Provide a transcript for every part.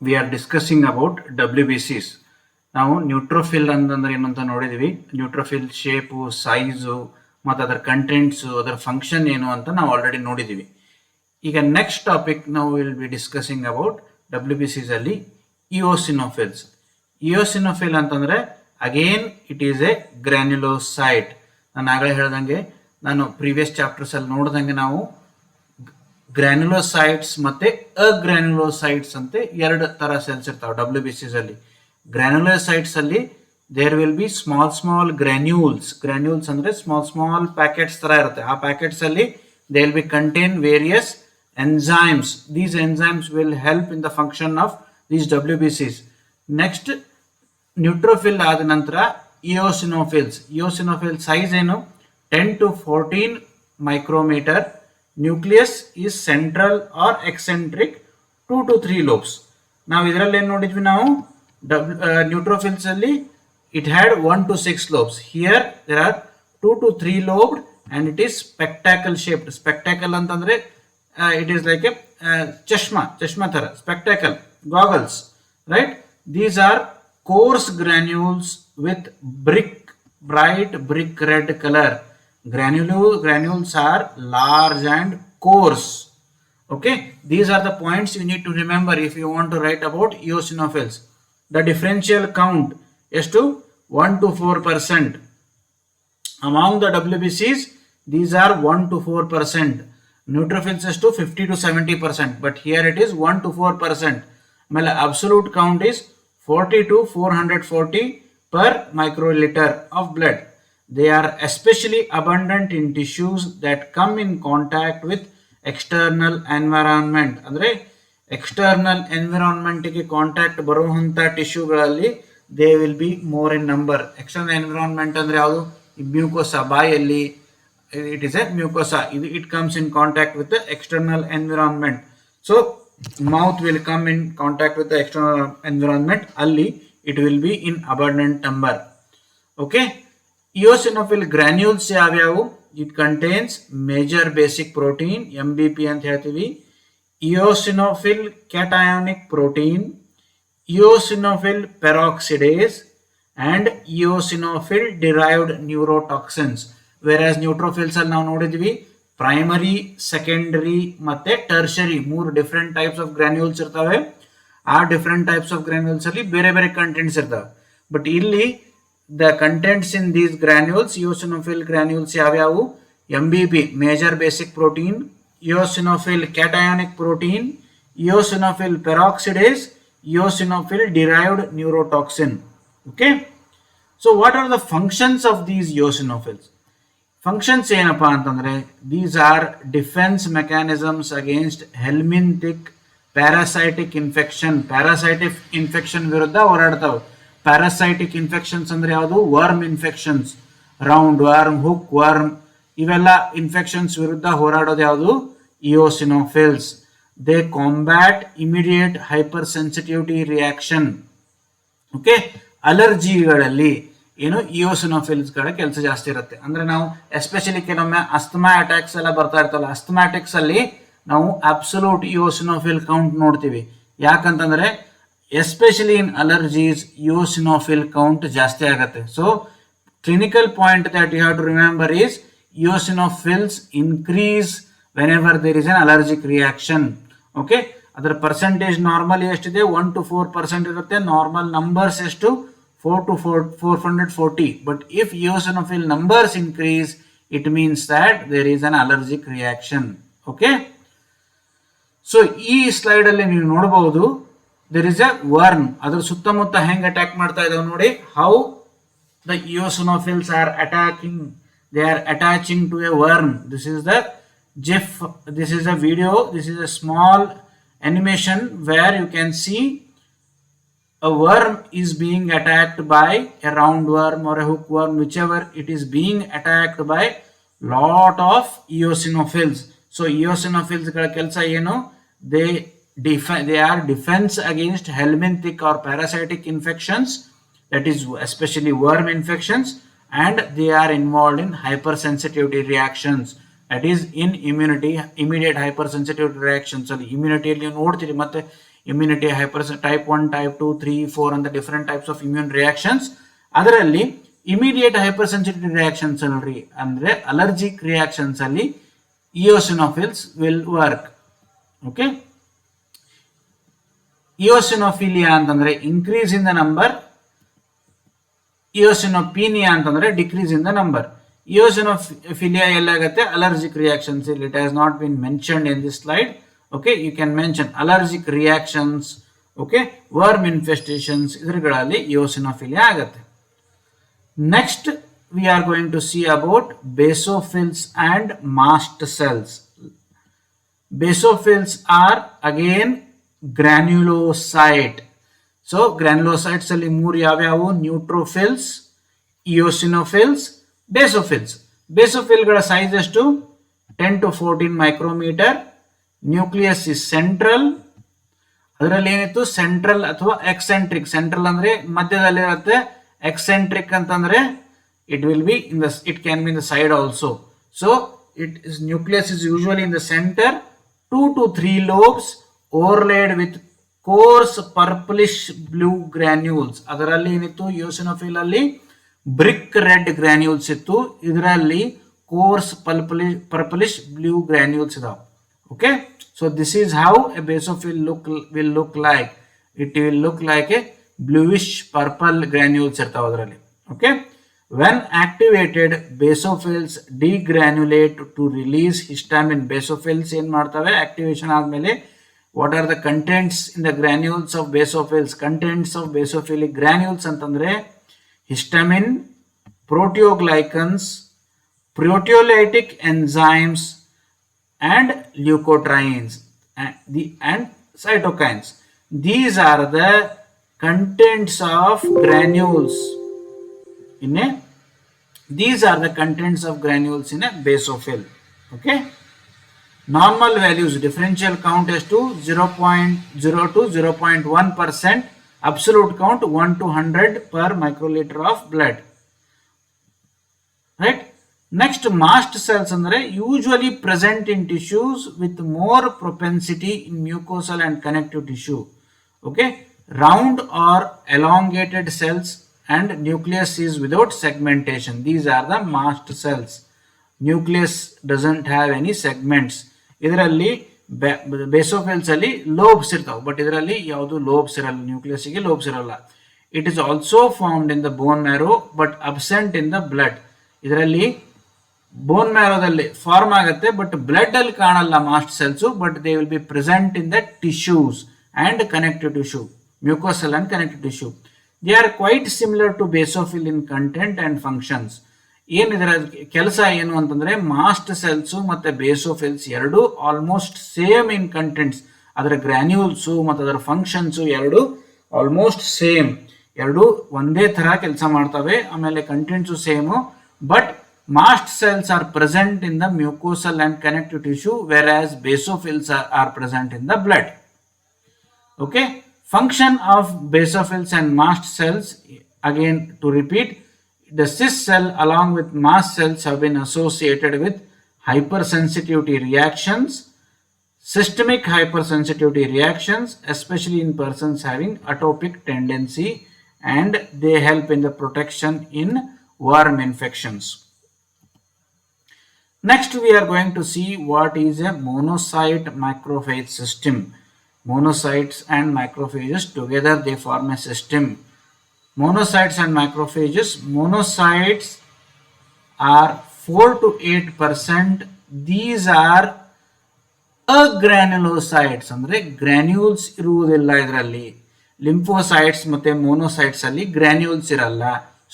we are discussing about WBCs. ನಾವು neutrophil ಅಂತಂದ್ರೆ ಏನು ಅಂತ ನೋಡಿದ್ವಿ. ನ್ಯೂಟ್ರೋಫಿಲ್ ಶೇಪು, ಸೈಜು ಮತ್ತು ಅದರ ಕಂಟೆಂಟ್ಸು, ಅದರ ಫಂಕ್ಷನ್ ಏನು ಅಂತ ನಾವು ಆಲ್ರೆಡಿ ನೋಡಿದ್ದೀವಿ. ಈಗ ನೆಕ್ಸ್ಟ್ ಟಾಪಿಕ್ ನಾವು will be discussing about WBCs ಅಲ್ಲಿ ಇಯೋಸಿನೋಫಿಲ್ಸ್. ಇಯೋಸಿನೋಫಿಲ್ ಅಂತಂದ್ರೆ ಅಗೇನ್ ಇಟ್ ಈಸ್ ಎ ಗ್ರ್ಯಾನ್ಯುಲೋಸೈಟ್. ನಾನು ಆಗಲೇ ಹೇಳ್ದಂಗೆ, ನಾನು ಪ್ರೀವಿಯಸ್ ಚಾಪ್ಟರ್ಸ್ ಅಲ್ಲಿ ನೋಡ್ದಂಗೆ ನಾವು ಗ್ರ್ಯಾನ್ಯುಲೋಸೈಟ್ಸ್ ಮತ್ತೆ ಅಗ್ರ್ಯಾನ್ಯುಲೋಸೈಟ್ಸ್ ಅಂತ ಎರಡು ತರ ಸೆಲ್ಸ್ ಇರ್ತಾವೆ WBCs ಅಲ್ಲಿ. ಗ್ರ್ಯಾನ್ಯುಲೋಸೈಟ್ಸ್ ಅಲ್ಲಿ there will be small granules ಅಂದ್ರೆ ಸ್ಮಾಲ್ ಪ್ಯಾಕೆಟ್ಸ್ ತರ ಇರುತ್ತೆ. ಆ ಪ್ಯಾಕೆಟ್ಸ್ ಅಲ್ಲಿ they will be contain various enzymes. These enzymes will help in the function of these WBCs. Next neutrophil ಆದ ನಂತರ ಇಯೋಸಿನೋಫಿಲ್ ಸೈಜ್ ಏನು 10 to 14 micrometer. Nucleus is central or eccentric, 2 to 3 lobes. ನಾವು ಇದರಲ್ಲಿ ಏನು ನೋಡಿದ್ವಿ, ನಾವು ನ್ಯೂಟ್ರೋಫಿಲ್ಸ್ ಅಲ್ಲಿ it had 1 to 6 lobes. Here there are 2 to 3 lobed and it is spectacle shaped. Spectacle ಅಂತಂದ್ರೆ ಇಟ್ ಈಸ್ ಲೈಕ್ ಎ ಚಶ್ಮಾ ತರ, spectacle goggles, right? These are coarse granules with bright brick red color. Granules are large and coarse. Okay, these are the points you need to remember if you want to write about eosinophils. The differential count is to 1 to 4%. Among the WBCs, these are 1 to 4%. Neutrophils is to 50 to 70%, but here it is 1 to 4%. Well, absolute count is 40 to 440 per microliter of blood. They are especially abundant in tissues that come in contact with external environment. ಅಂದ್ರೆ external environment ಗೆ contact ಬರುವಂತ ಟಿಶ್ಯೂಗಳಲ್ಲಿ they will be more in number. External environment ಅಂದ್ರೆ ಯಾವುದು? Mucosa, ಬಾಯಲ್ಲಿ it is a mucosa. It comes in contact with the external environment. So mouth will come in contact with the external environment, alli it will be in abundant number. Okay, eosinophil granules yavyavu? It contains major basic protein, MBP ant ಹೇಳ್ತೀವಿ, eosinophil cationic protein, eosinophil peroxidase and eosinophil derived neurotoxins. Whereas neutrophils ಅಲ್ಲಿ ನಾವು ನೋಡಿದ್ವಿ primary, secondary ಮತ್ತೆ tertiary, 3 different types of granules ಇರ್ತವೆ. ಆ different types of granules ಅಲ್ಲಿ ಬೇರೆ contents ಇರ್ತವೆ. ಬಟ್ ಇಲ್ಲಿ the contents in these granules, eosinophil granules ಯಾವ್ಯಾವು? MBP major basic protein, eosinophil cationic protein, eosinophil peroxidase, eosinophil derived neurotoxin. Okay, so what are the functions of these eosinophils? Functions ಏನಪ್ಪಾ ಅಂತಂದ್ರೆ, these are defence mechanisms against helminthic parasitic infection. Parasitic infection ವಿರುದ್ಧ ಹೋರಾಡ್ತಾವೆ. Parasitic infections ಅಂದ್ರೆ ಯಾವುದು? Worm infections, roundworm, hookworm, ಇವೆಲ್ಲ infections ವಿರುದ್ಧ ಹೋರಾಡೋದು ಯಾವುದು? Eosinophils. They combat immediate hypersensitivity reaction. Okay, ಅಲರ್ಜಿಗಳಲ್ಲಿ ಏನು ಇಯೋಸಿನೋಫಿಲ್ಸ್ ಗಳ ಕೆಲಸ ಜಾಸ್ತಿ ಇರುತ್ತೆ. ಅಂದ್ರೆ ನಾವು ಎಸ್ಪೆಷಲಿ ಕೆಲವೊಮ್ಮೆ ಅಸ್ತಮಾ ಅಟ್ಯಾಕ್ಸ್ ಎಲ್ಲ ಬರ್ತಾ ಇರ್ತಲ್ಲ, ಅಸ್ತಮ್ಯಾಟಿಕ್ಸ್ ಅಲ್ಲಿ ನಾವು ಅಬ್ಸಲ್ಯೂಟ್ ಇಯೋಸಿನೋಫಿಲ್ ಕೌಂಟ್ ನೋಡ್ತೀವಿ. ಯಾಕಂತಂದ್ರೆ especially in allergies eosinophil count ಜಾಸ್ತಿ ಆಗುತ್ತೆ. So clinical point that you have to remember is eosinophils increase whenever there is an allergic reaction. Okay, ಅದರ ಪರ್ಸೆಂಟೇಜ್ ನಾರ್ಮಲ್ ಎಷ್ಟಿದೆ? 1 to 4% ಇರುತ್ತೆ. ನಾರ್ಮಲ್ ನಂಬರ್ಸ್ ಎಷ್ಟು? 4 to 440. But if eosinophil numbers increase, it means that there is an allergic reaction. Okay, so ಈ slide ಅಲ್ಲಿ ನೀವು ನೋಡಬಹುದು, there is a worm. ಅದರ ಸುತ್ತಮುತ್ತ ಹೆಂಗ್ ಅಟ್ಯಾಕ್ ಮಾಡ್ತಾ ಇದಾವೆ ನೋಡಿ. how the eosinophils are attacking, they are attaching to a worm. This is the GIF, this is a video, this is a small animation where you can see a worm is being attacked by a roundworm or a hookworm, whichever it is being attacked by lot of eosinophils. So eosinophils ಗಳ ಕೆಲಸ ಏನು? they are defense against helminthic or parasitic infections, that is especially worm infections, and they are involved in hypersensitivity reactions, that is in immunity, immediate hypersensitivity reactions. ಅಲ್ಲಿ immunity ಅಲ್ಲಿ ನೋಡ್ತೀರಿ, ಮತ್ತೆ immunity, type 1, type 2, 3, 4 ಅಂತ different types of immune reactions. ಅದರಲ್ಲಿ immediate hypersensitive reactions ಅಲ್ರಿ ಅಂದ್ರೆ allergic reactions ಅಲ್ಲಿ eosinophils will work. Okay, eosinophilia ಅಂತಂದ್ರೆ increase in the number, eosinophilia ಅಂತಂದ್ರೆ decrease in the number. Eosinophilia ಎಲ್ಲಾಗುತ್ತೆ? Allergic reactions. It has not been mentioned in this slide. Okay, you can mention allergic reactions, okay, worm infestations, ಇದರಲ್ಲಿ eosinophilia ಆಗುತ್ತೆ. Next we are going to see about basophils and mast cells. Basophils are again granulocyte. So granulocytes ಅಲ್ಲಿ ಮೂರು ಯಾವ್ಯಾವು? Neutrophils, eosinophils, basophils. ಬೇಸೋಫಿಲ್ ಗಳ size ಎಷ್ಟು? 10 to 14 micrometer. Nucleus is central. ಅದರಲ್ಲಿ ಏನಿತ್ತು? Central ಅಥವಾ ಎಕ್ಸೆಂಟ್ರಿಕ್. ಸೆಂಟ್ರಲ್ ಅಂದ್ರೆ ಮಧ್ಯದಲ್ಲಿರುತ್ತೆ, ಎಕ್ಸೆಂಟ್ರಿಕ್ ಅಂತಂದ್ರೆ it will be in the, it can be in the side also. So it is, nucleus is usually in the center. 2 to 3 lobes overlaid with coarse purplish blue granules. ಅದರಲ್ಲಿ ಏನಿತ್ತು? ಇಯೋಸಿನೋಫಿಲ್ ಅಲ್ಲಿ BRIC red granules ಇತ್ತು, ಇದರಲ್ಲಿ coarse purplish blue granules ಇದಾವೆ. Okay, so this is how a basophil will look like. It will look like a bluish purple granules ಇರ್ತಾವೆ ಅದರಲ್ಲಿ. Okay, when activated, basophils degranulate to release histamine. Basophils ಏನ್ ಮಾಡ್ತವೆ? Activation ಆದ್ಮೇಲೆ what are the contents in the granules of basophils? Contents of basophilic granules ಅಂತಂದ್ರೆ histamine, proteoglycans, proteolytic enzymes and leukotrienes and cytokines. These are the contents of granules in a, these are the contents of granules in a basophil. Okay, normal values, differential count is to 0.0 to 0.1%, absolute count 1 to 100 per microliter of blood. Right, next mast cells andre usually present in tissues with more propensity in mucosal and connective tissue. Okay, round or elongated cells and nucleus is without segmentation. These are the mast cells. Nucleus doesn't have any segments. ಇದರಲ್ಲಿ basophils ಅಲ್ಲಿ lobes ಇರ್ತಾವೆ, but ಇದರಲ್ಲಿ ಯಾವುದು lobes ಇರಲ್ಲ, nucleus ಗೆ lobes ಇರಲ್ಲ. It is also found in the bone marrow but absent in the blood. ಇದರಲ್ಲಿ bone ಮ್ಯಾರೋದಲ್ಲಿ ಫಾರ್ಮ್ ಆಗುತ್ತೆ, ಬಟ್ ಬ್ಲಡ್ ಅಲ್ಲಿ ಕಾಣಲ್ಲ mast cells, but they will be present in the tissues and connective tissue, mucosal and connective tissue. They are quite similar to basophil in content and functions. ಏನಿದರ ಕೆಲಸ ಏನು ಅಂತಂದ್ರೆ mast cells ಮತ್ತೆ basophils ಎರಡು almost same in contents. ಅದರ granules ಮತ್ತು ಅದರ functions ಎರಡು almost same, ಎರಡು ಒಂದೇ ತರ ಕೆಲಸ ಮಾಡ್ತವೆ. ಆಮೇಲೆ contents same, but mast cells are present in the mucosal and connective tissue, whereas basophils are present in the blood. Okay, function of basophils and mast cells, again to repeat, the cis cell along with mast cells have been associated with hypersensitivity reactions, systemic hypersensitivity reactions, especially in persons having atopic tendency, and they help in the protection in worm infections. Next we are going to see what is a monocyte macrophage system. Monocytes and macrophages together they form a system. Monocytes and macrophages, monocytes are 4 to 8%. These are agranulocytes, ಅಂದ್ರೆ granules ಇರುವುದಿಲ್ಲ ಇದರಲ್ಲಿ. Lymphocytes ಮತ್ತೆ monocytes ಅಲ್ಲಿ granules ಇರಲ್ಲ.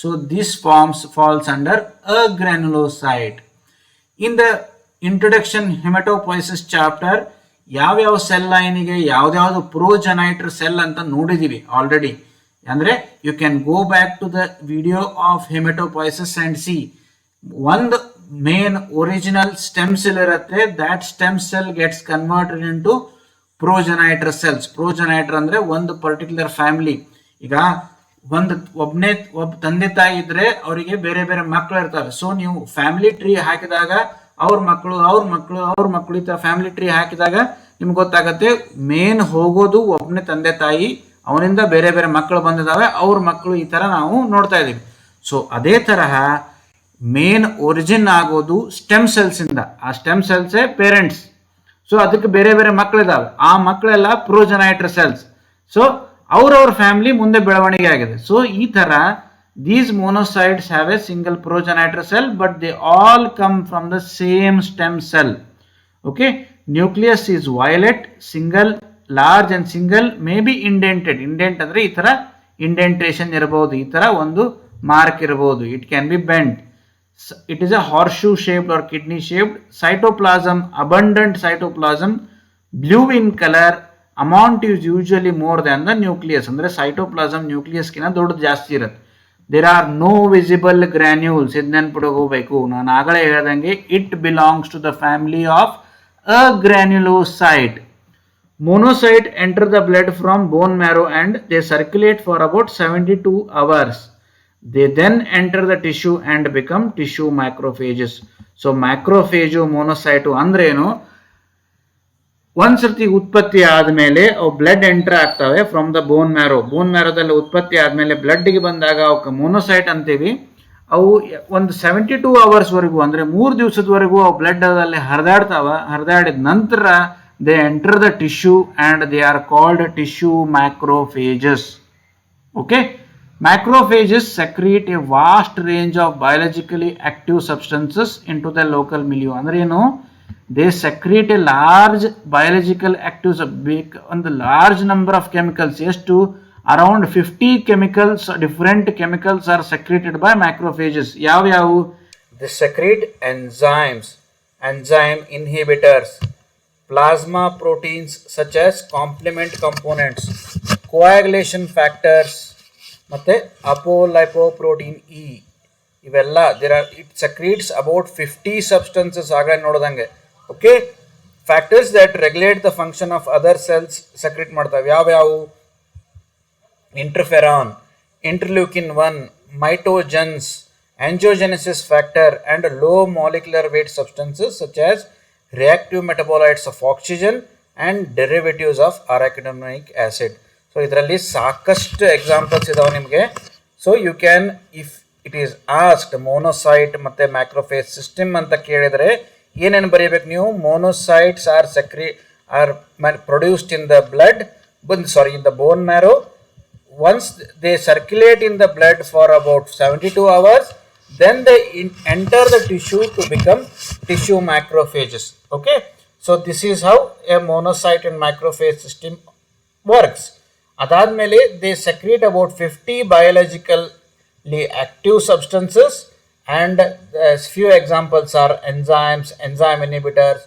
So this falls under agranulocyte. In the introduction hematopoiesis chapter, ಯಾವ್ಯಾವ cell ಲೈನಿಗೆ ಯಾವ್ದಾವ್ದು progenitor cell ಅಂತ ನೋಡಿದೀವಿ ಆಲ್ರೆಡಿ. ಅಂದ್ರೆ you can go back to the video of hematopoiesis and see. ಒಂದು ಮೇನ್ ಒರಿಜಿನಲ್ ಸ್ಟೆಮ್ ಸೆಲ್ ಇರುತ್ತೆ, that stem cell gets converted into progenitor cells. Progenitor ಅಂದ್ರೆ ಒಂದು ಪರ್ಟಿಕ್ಯುಲರ್ ಫ್ಯಾಮಿಲಿ. ಈಗ ಒಬ್ಬ ತಂದೆ ತಾಯಿ ಇದ್ರೆ ಅವರಿಗೆ ಬೇರೆ ಬೇರೆ ಮಕ್ಕಳು ಇರ್ತವೆ. ಸೊ ನೀವು ಫ್ಯಾಮಿಲಿ ಟ್ರೀ ಹಾಕಿದಾಗ ಅವ್ರ ಮಕ್ಕಳು ಈ ತರ ಫ್ಯಾಮಿಲಿ ಟ್ರೀ ಹಾಕಿದಾಗ ನಿಮ್ಗೆ ಗೊತ್ತಾಗತ್ತೆ ಮೇನ್ ಹೋಗೋದು ಒಬ್ಬನೇ ತಂದೆ ತಾಯಿ, ಅವನಿಂದ ಬೇರೆ ಬೇರೆ ಮಕ್ಕಳು ಬಂದಿದ್ದಾವೆ, ಅವ್ರ ಮಕ್ಕಳು, ಈ ಥರ ನಾವು ನೋಡ್ತಾ ಇದ್ದೀವಿ. ಸೊ ಅದೇ ತರಹ ಮೇನ್ ಒರಿಜಿನ್ ಆಗೋದು ಸ್ಟೆಮ್ ಸೆಲ್ಸಿಂದ. ಆ ಸ್ಟೆಮ್ ಸೆಲ್ಸೇ ಪೇರೆಂಟ್ಸ್. ಸೊ ಅದಕ್ಕೆ ಬೇರೆ ಬೇರೆ ಮಕ್ಕಳಿದ್ದಾವೆ, ಆ ಮಕ್ಕಳೆಲ್ಲ ಪ್ರೋಜೆನೈಟರ್ ಸೆಲ್ಸ್. ಸೊ ಅವ್ರವ್ರ ಫ್ಯಾಮಿಲಿ ಮುಂದೆ ಬೆಳವಣಿಗೆ ಆಗಿದೆ. ಸೊ ಈ ಥರ these monocytes have a single progenitor cell, but they all come from the same stem cell. Okay, nucleus is violet, single, large and single, may be indented. Indent ಅಂದ್ರೆ ಈ ತರ indentation ಇರಬಹುದು, ಈ ತರ ಒಂದು ಮಾರ್ಕ್ ಇರಬಹುದು. It can be bent. It is a horseshoe shaped or kidney shaped. Cytoplasm, abundant cytoplasm, blue in color. Amount is usually more than the nucleus. ಅಂದ್ರೆ cytoplasm nucleus ಕಿಂತ ದೊಡ್ಡದು ಜಾಸ್ತಿ ಇರುತ್ತೆ. There are no visible granules. ಇದು ನೆನ್ಪಿಟ್ಕೋಬೇಕು. ನಾನು ಆಗಲೇ ಹೇಳ್ದಂಗೆ it belongs to the family of agranulocyte. Monocyte enter the blood from bone marrow and they circulate for about 72 hours. They then enter the tissue and become tissue macrophages. So macrophage monocyte ಅಂದ್ರೇನು? ಒಂದ್ಸರ್ತಿ ಉತ್ಪತ್ತಿ ಆದಮೇಲೆ ಅವು blood enter ಆಗ್ತವೆ from the bone marrow. ಬೋನ್ ಮ್ಯಾರೋದಲ್ಲಿ ಉತ್ಪತ್ತಿ ಆದಮೇಲೆ ಬ್ಲಡ್ಗೆ ಬಂದಾಗ ಅವಕ್ಕೆ ಮೋನೋಸೈಟ್ ಅಂತೀವಿ. ಅವು ಒಂದು 72 ಅವರ್ಸ್ವರೆಗೂ ಅಂದರೆ 3 ದಿವಸದವರೆಗೂ ಅವು ಬ್ಲಡ್ದಲ್ಲಿ ಹರಿದಾಡಿದ ನಂತರ they enter the tissue and they are called tissue macrophages. Okay, macrophages secrete a vast range of biologically active substances into the local milieu. ಅಂದ್ರೆ ಏನು? They secrete a large biological actives, on the large number of chemicals. Yes, to around 50 chemicals, different chemicals are secreted by macrophages. Yav? They secrete enzymes, enzyme inhibitors, plasma proteins such as complement components, coagulation factors, ಮತ್ತೆ apolipoprotein E. ಇವೆಲ್ಲ it secretes about 50 substances. ಆಗಲೇ ನೋಡಿದಂಗೆ. Okay, factors that regulate the function of other cells secrete ಮಾಡ್ತವೆ. ಯಾವ್ಯಾವು? Interferon, interleukin 1, mitogens, angiogenesis factor, and low molecular weight substances such as reactive metabolites of oxygen and derivatives of arachidonic acid. So ಇದರಲ್ಲಿ ಸಾಕಷ್ಟು examples ಇದಾವೆ ನಿಮಗೆ. So you can, if it is asked monocyte ಮತ್ತೆ macrophage system ಅಂತ ಕೇಳಿದರೆ ಏನೇನು ಬರೀಬೇಕು ನೀವು? Monocytes are produced in the blood, in the bone marrow. Once they circulate in the blood for about 72 hours, then they enter the tissue to become tissue macrophages. Okay, so this is how a monocyte and macrophage system works. Adadmele they secrete about 50 biologically active substances, and few examples are enzymes, enzyme inhibitors,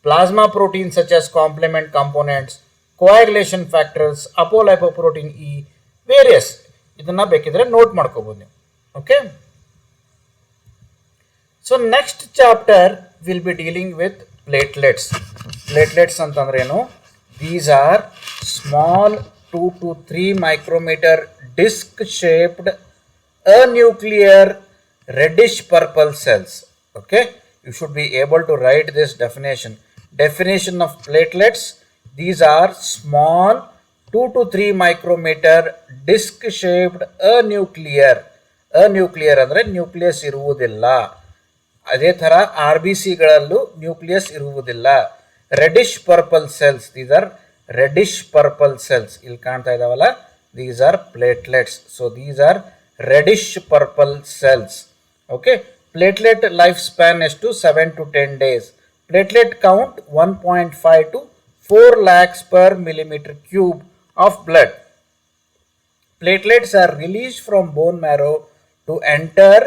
plasma proteins such as complement components, coagulation factors, apolipoprotein E, various. ಇದನ್ನ ಬೇಕಿದ್ರೆ note ಮಾಡ್ಕೋಬಹುದು ನೀವು. Okay, so next chapter will be dealing with platelets. Platelets ಅಂತಂದ್ರೆ ಏನು? These are small 2 to 3 micrometer disc shaped anuclear reddish purple cells. Okay, you should be able to write this definition of platelets. These are small 2 to 3 micrometer disc shaped anuclear ಅಂದ್ರೆ nucleus ಇರುವುದಿಲ್ಲ. ಅದೇ ತರ RBC ಗಳಲ್ಲೂ nucleus ಇರುವುದಿಲ್ಲ. Reddish purple cells, these are reddish purple cells. ಇಲ್ಲಿ ಕಾಣ್ತಾ ಇದಾವಲ್ಲ, these are platelets. So these are reddish purple cells. Okay, platelet lifespan is to 7 to 10 days. Platelet count 1.5 to 4 lakhs per millimeter cube of blood. Platelets are released from bone marrow to enter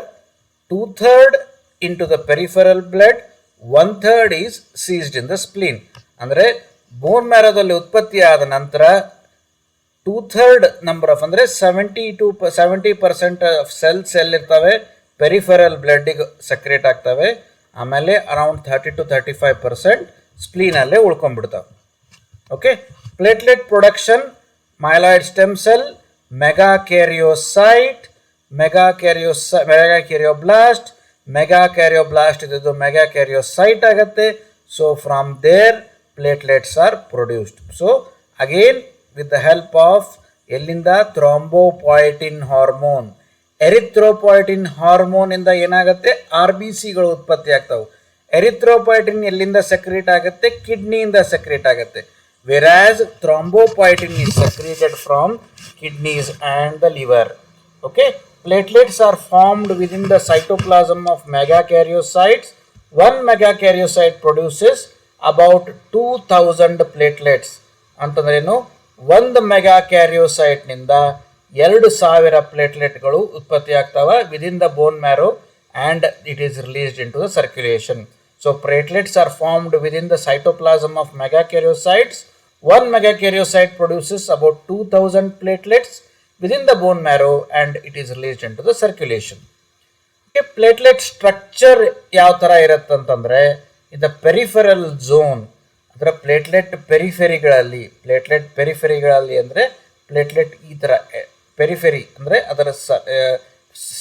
2/3 into the peripheral blood, 1/3 is seized in the spleen. ಅಂದ್ರೆ ಬೋನ್ ಮ್ಯಾರೋದಲ್ಲಿ ಉತ್ಪತ್ತಿ ಆದ ನಂತರ 2/3 number of ಅಂದರೆ 70% of cells ಎಲ್ಲಿರ್ತವೆ? Peripheral ಬ್ಲಡ್ಡಿಗೆ secrete ಆಗ್ತವೆ. ಆಮೇಲೆ around 30 to 35% ಸ್ಪ್ಲೀನಲ್ಲೇ ಉಳ್ಕೊಂಡ್ಬಿಡ್ತಾವೆ. Okay, platelet production, myeloid stem cell, megakaryocyte, megakaryoblast, ಇದು ಮೆಗಾಕ್ಯಾರಿಯೋಸೈಟ್ ಆಗುತ್ತೆ. So from there platelets are produced. So again with the help of ಎಲ್ಲಿಂದ ಥ್ರಾಂಬೋಪಾಯಿಟಿನ್ ಹಾರ್ಮೋನ್, ಎರಿಥ್ರೋಪಾಯಿಟಿನ್ ಹಾರ್ಮೋನ್ ಇಂದ ಏನಾಗುತ್ತೆ, ಆರ್ ಬಿ ಸಿಗಳು ಉತ್ಪತ್ತಿ ಆಗ್ತಾವೆ. ಎರಿಥ್ರೋಪಾಯಿಟಿನ್ ಎಲ್ಲಿಂದ ಸೆಕ್ರೇಟ್ ಆಗುತ್ತೆ, ಕಿಡ್ನಿಯಿಂದ ಸೆಕ್ರೇಟ್ ಆಗುತ್ತೆ. ವೆರಾಸ್ ಥ್ರಾಂಬೋಪಾಯಿಟಿನ್ is secreted from kidneys and the liver. Okay, platelets are formed within the cytoplasm of megakaryocytes. One megakaryocyte produces about 2000 platelets. ಅಂತಂದ್ರೇನು, ಒಂದು ಮೆಗಾ ಕ್ಯಾರಿಯೋಸೈಟ್ ನಿಂದ 2000 ಪ್ಲೇಟ್ಲೆಟ್ಗಳು ಉತ್ಪತ್ತಿ ಆಗ್ತಾವ within the bone marrow and it is released into the circulation. So platelets are formed within the cytoplasm of megakaryocytes. One megakaryocyte produces about 2000 platelets within the bone marrow and it is released into the circulation. Okay, platelet structure ಯಾವ ಥರ ಇರುತ್ತೆ ಅಂತಂದರೆ, ಇದು peripheral zone, ಅದರ platelet ಪೆರಿಫೆರಿಗಳಲ್ಲಿ ಅಂದರೆ platelet ಈ ಥರ periphery ಅಂದರೆ ಅದರ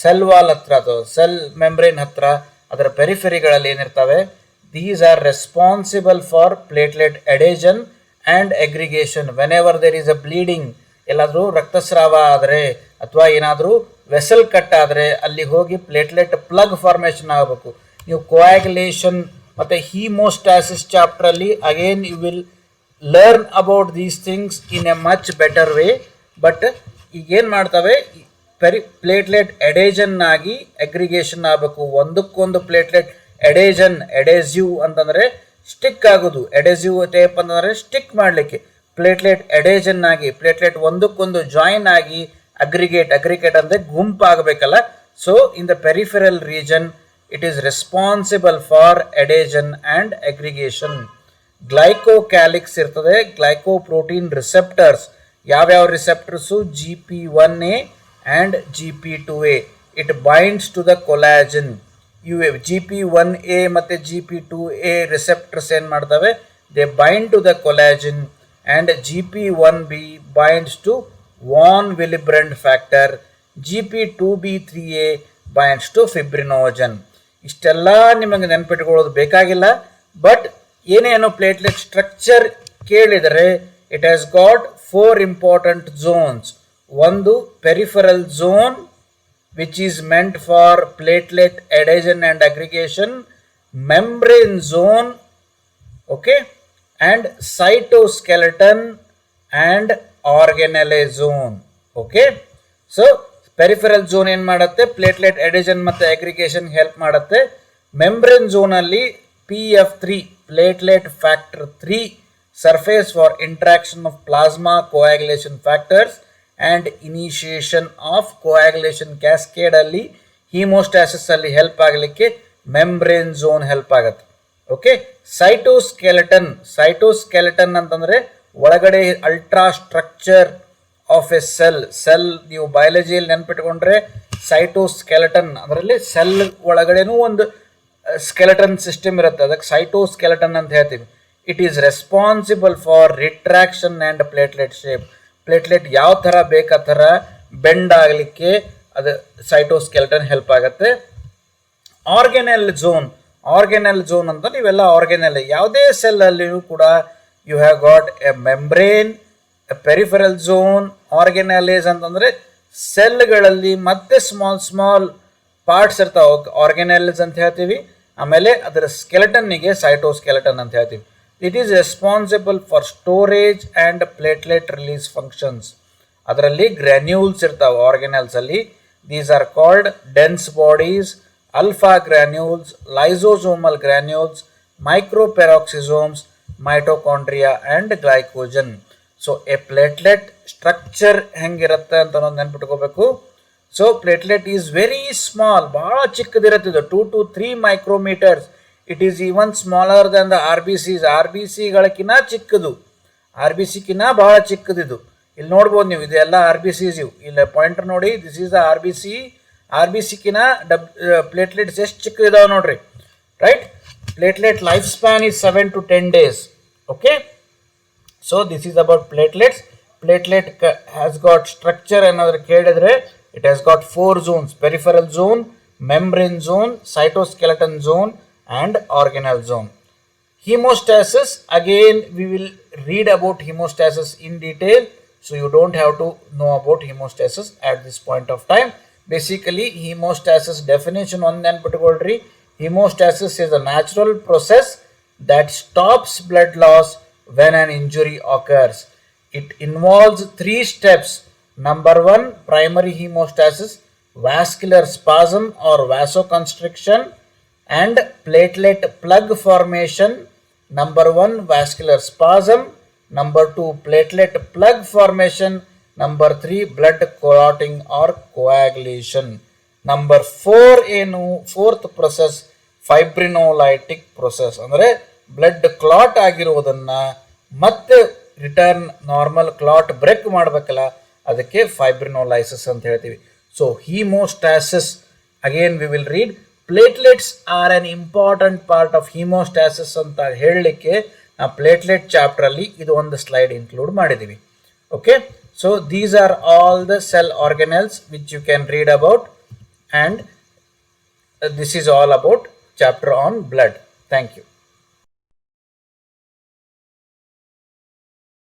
ಸೆಲ್ ವಾಲ್ ಹತ್ರ ಅಥವಾ ಸೆಲ್ ಮೆಂಬ್ರೇನ್ ಹತ್ರ ಅದರ ಪೆರಿಫೆರಿಗಳಲ್ಲಿ ಏನಿರ್ತವೆ, these are responsible for platelet adhesion and aggregation. Whenever there is a bleeding, ಎಲ್ಲಾದರೂ ರಕ್ತಸ್ರಾವ ಆದರೆ ಅಥವಾ ಏನಾದರೂ ವೆಸಲ್ ಕಟ್ ಆದರೆ ಅಲ್ಲಿ ಹೋಗಿ ಪ್ಲೇಟ್ಲೆಟ್ ಪ್ಲಗ್ ಫಾರ್ಮೇಷನ್ ಆಗಬೇಕು. ನೀವು ಕೋಆಗ್ಯುಲೇಷನ್ ಮತ್ತು ಹೀಮೋಸ್ಟಾಸಿಸ್ ಚಾಪ್ಟ್ರಲ್ಲಿ again you will learn about these things in a much better way. But ಈಗೇನು ಮಾಡ್ತವೆ, ಪ್ಲೇಟ್ಲೆಟ್ ಎಡೇಷನ್ ಆಗಿ ಅಗ್ರಿಗೇಷನ್ ಆಗಬೇಕು. ಒಂದಕ್ಕೊಂದು ಪ್ಲೇಟ್ಲೆಟ್ ಎಡೇಸಿವ್ ಅಂತಂದರೆ ಸ್ಟಿಕ್ ಆಗೋದು, ಎಡೇಸಿವ್ ಟೇಪ್ ಅಂತಂದರೆ ಸ್ಟಿಕ್ ಮಾಡಲಿಕ್ಕೆ, ಪ್ಲೇಟ್ಲೆಟ್ ಎಡೇಷನ್ ಆಗಿ ಪ್ಲೇಟ್ಲೆಟ್ ಒಂದಕ್ಕೊಂದು ಜಾಯಿನ್ ಆಗಿ ಅಗ್ರಿಗೇಟ್ ಅಂದರೆ ಗುಂಪಾಗಬೇಕಲ್ಲ. So in the peripheral region it is responsible for adhesion and aggregation. Glycocalyx ಇರ್ತದೆ, ಗ್ಲೈಕೋಪ್ರೋಟೀನ್ ರಿಸೆಪ್ಟರ್ಸ್. ಯಾವ್ಯಾವ ರಿಸೆಪ್ಟರ್ಸು, GP1A and GP2A. It binds to the collagen. GP1A ಮತ್ತು GP2A ರಿಸೆಪ್ಟರ್ಸ್ ಏನು ಮಾಡ್ತವೆ, they bind to the collagen and GP1B binds to von Willebrand factor. GP2B3A binds to fibrinogen. ಇಷ್ಟೆಲ್ಲ ನಿಮಗೆ ನೆನಪಿಟ್ಕೊಳ್ಳೋದು ಬೇಕಾಗಿಲ್ಲ. But ಏನೇನು platelet structure ಕೇಳಿದರೆ, it has got 4 important zones. ಒಂದು peripheral zone which is meant for platelet adhesion and aggregation, membrane zone, okay, and cytoskeleton and organelle zone. Okay, so peripheral zone ಏನು ಮಾಡುತ್ತೆ, platelet adhesion ಮತ್ತು aggregation help ಮಾಡುತ್ತೆ. Membrane ಝೋನಲ್ಲಿ PF3 platelet factor 3 surface for interaction of plasma coagulation factors and initiation of coagulation cascade ಅಲ್ಲಿ hemostasis ಅಲ್ಲಿ help ಆಗಲಿಕ್ಕೆ membrane zone help ಆಗುತ್ತೆ. Okay, cytoskeleton ಅಂತಂದರೆ ಒಳಗಡೆ ultrastructure of a cell ನೀವು ಬಯಾಲಜಿಯಲ್ಲಿ ನೆನ್ಪಿಟ್ಕೊಂಡ್ರೆ ಸೈಟೋಸ್ಕೆಲೆಟನ್ ಅದರಲ್ಲಿ ಸೆಲ್ ಒಳಗಡೆನೂ ಒಂದು ಸ್ಕೆಲೆಟನ್ ಸಿಸ್ಟಮ್ ಇರುತ್ತೆ, ಅದಕ್ಕೆ ಸೈಟೋಸ್ಕೆಲೆಟನ್ ಅಂತ ಹೇಳ್ತೀವಿ. It is responsible for retraction and platelet shape. Platelet ಯಾವ ಥರ ಬೇಕು ಆ ಥರ ಬೆಂಡ್ ಆಗಲಿಕ್ಕೆ ಅದು ಸೈಟೋಸ್ಕೆಲೆಟನ್ ಹೆಲ್ಪ್ ಆಗುತ್ತೆ. ಆರ್ಗೆನೆಲ್ ಝೋನ್ ಅಂತ ನೀವೆಲ್ಲ ಆರ್ಗೆನೆಲ್ ಯಾವುದೇ ಸೆಲ್ಲಲ್ಲಿಯೂ ಕೂಡ you have got a membrane, a peripheral zone. Organelles ಅಂತಂದರೆ ಸೆಲ್ಗಳಲ್ಲಿ ಮತ್ತೆ ಸ್ಮಾಲ್ ಪಾರ್ಟ್ಸ್ ಇರ್ತಾವೆ, ಆರ್ಗೆನೆಲ್ಸ್ ಅಂತ ಹೇಳ್ತೀವಿ. ಆಮೇಲೆ ಅದರ ಸ್ಕೆಲೆಟನ್ನಿಗೆ ಸೈಟೋಸ್ಕೆಲೆಟನ್ ಅಂತ ಹೇಳ್ತೀವಿ. It is responsible for storage and platelet release functions. ಅದರಲ್ಲಿ ಗ್ರ್ಯಾನ್ಯೂಲ್ಸ್ ಇರ್ತಾವೆ ಆರ್ಗೆನೆಲ್ಸಲ್ಲಿ. These are called dense bodies, alpha granules, lysosomal granules, microperoxisomes, mitochondria and glycogen. So a platelet structure ಹೆಂಗಿರುತ್ತೆ ಅಂತ ನಾವು ನೆನ್ಪಿಟ್ಕೋಬೇಕು. So platelet is very small, ಭಾಳ ಚಿಕ್ಕದಿರುತ್ತೆ, 2 to 3 micrometers. It is even smaller than the RBCs. RBCಗಳಕ್ಕಿಂತ ಚಿಕ್ಕದು, RBCಕ್ಕಿಂತ ಭಾಳ ಚಿಕ್ಕದಿದು. ಇಲ್ಲಿ ನೋಡ್ಬೋದು ನೀವು, ಇದೆಲ್ಲ RBCs ಇವು. ಇಲ್ಲಿ ಪಾಯಿಂಟರ್ ನೋಡಿ, ದಿಸ್ ಈಸ್ ದ RBCಕ್ಕಿಂತ ಪ್ಲೇಟ್ಲೆಟ್ಸ್ ಎಷ್ಟು ಚಿಕ್ಕದಿದಾವೆ ನೋಡ್ರಿ, right. Platelet life span is 7 to 10 days. Okay, so this is about platelets. Platelet has got structure ಏನಾದರೂ ಕೇಳಿದ್ರೆ, it has got 4 zones: peripheral zone, membrane zone, cytoskeleton zone and organelle zone. Hemostasis, again we will read about hemostasis in detail, so you don't have to know about hemostasis at this point of time. Basically, hemostasis definition on then particularly, hemostasis is a natural process that stops blood loss when an injury occurs. It involves three steps. Number one, primary hemostasis, vascular spasm or vasoconstriction, and platelet plug formation. Number one, vascular spasm. Number two, platelet plug formation. Number three, blood clotting or coagulation. Number four, fourth process, fibrinolytic process. ಅಂದರೆ blood clot ಆಗಿರುವುದನ್ನ ಮತ್ತೆ return normal clot break ಮಾಡಬೇಕಲ್ಲ, ಅದಕ್ಕೆ ಫೈಬ್ರಿನೋಲೈಸಿಸ್ ಅಂತ ಹೇಳ್ತೀವಿ. So hemostasis, again we will read, platelets are an important part of hemostasis ಅಂತ ಹೇಳಲಿಕ್ಕೆ ಆ platelet chapter ಅಲ್ಲಿ ಇದು ಒಂದು ಸ್ಲೈಡ್ ಇನ್ಕ್ಲೂಡ್ ಮಾಡಿದೀವಿ. Okay, so these are all the cell organelles which you can read about, and this is all about chapter on blood. Thank you.